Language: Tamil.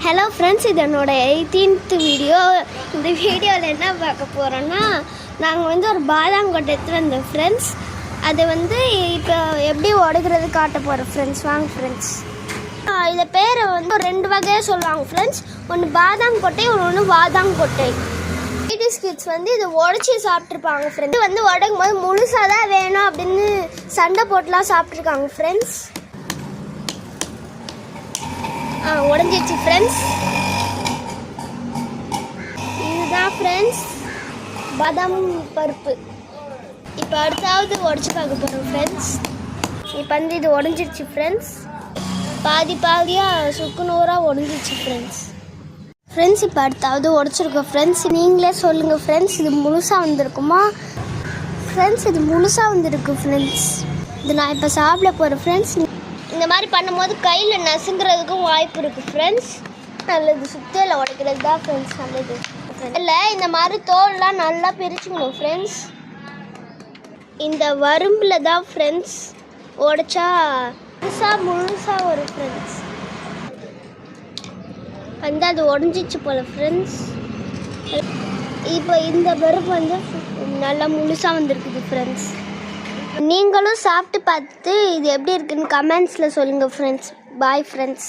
ஹலோ ஃப்ரெண்ட்ஸ், இது என்னோட 18th வீடியோ. இந்த வீடியோவில் என்ன பார்க்க போகிறோன்னா, நாங்கள் ஒரு பாதாங்கொட்டை எடுத்துகிட்டு வந்தோம் ஃப்ரெண்ட்ஸ். அதை இப்போ எப்படி உடைக்கிறது காட்ட போகிறோம் ஃப்ரெண்ட்ஸ். வாங்க ஃப்ரெண்ட்ஸ். இதை பேரை ரெண்டு வகையாக சொல்லுவாங்க ஃப்ரெண்ட்ஸ். ஒன்று பாதாங்கொட்டை, ஒன்று வாதாங்கொட்டை. கிட்ஸ் இதை உடச்சி சாப்பிட்ருப்பாங்க ஃப்ரெண்ட்ஸ். உடைக்கும் போது முழுசாக தான் வேணும் அப்படின்னு சண்டை போட்டுலாம் சாப்பிட்ருக்காங்க ஃப்ரெண்ட்ஸ். உடஞ்சிச்சு ஃப்ரெண்ட்ஸ். இதுதான் ஃப்ரெண்ட்ஸ் பாதாம் பருப்பு. இப்போ அடுத்தாவது உடச்சி பார்க்க போகிறோம் ஃப்ரெண்ட்ஸ். இப்போ இது உடஞ்சிருச்சு ஃப்ரெண்ட்ஸ். பாதி பாதியாக சுக்குநூறாக உடஞ்சிச்சு ஃப்ரெண்ட்ஸ். இப்போ அடுத்தாவது உடச்சிருக்கோம் ஃப்ரெண்ட்ஸ். நீங்களே சொல்லுங்கள் ஃப்ரெண்ட்ஸ், இது முழுசாக வந்திருக்குமா ஃப்ரெண்ட்ஸ்? இது முழுசாக வந்திருக்கு ஃப்ரெண்ட்ஸ். இது நான் இப்போ சாப்பிட போகிறேன் ஃப்ரெண்ட்ஸ். இந்த மாதிரி பண்ணும்போது கையில் நசுங்கிறதுக்கும் வாய்ப்பு இருக்குது ஃப்ரெண்ட்ஸ். நல்லது சுத்தியில் உடைக்கிறது தான் ஃப்ரெண்ட்ஸ் நல்லது. இல்லை, இந்த மாதிரி தோல்லாம் நல்லா பிரிச்சுக்கணும் ஃப்ரெண்ட்ஸ். இந்த வரும்பில் தான் ஃப்ரெண்ட்ஸ் உடைச்சா முழுசாக வரும் ஃப்ரெண்ட்ஸ். அது உடஞ்சிச்சு போல் ஃப்ரெண்ட்ஸ். இப்போ இந்த பருப்பு நல்லா முழுசாக வந்திருக்குது ஃப்ரெண்ட்ஸ். நீங்களும் சாப்பிட்டு பார்த்து இது எப்படி இருக்குன்னு கமெண்ட்ஸில் சொல்லுங்கள் ஃப்ரெண்ட்ஸ். Bye friends.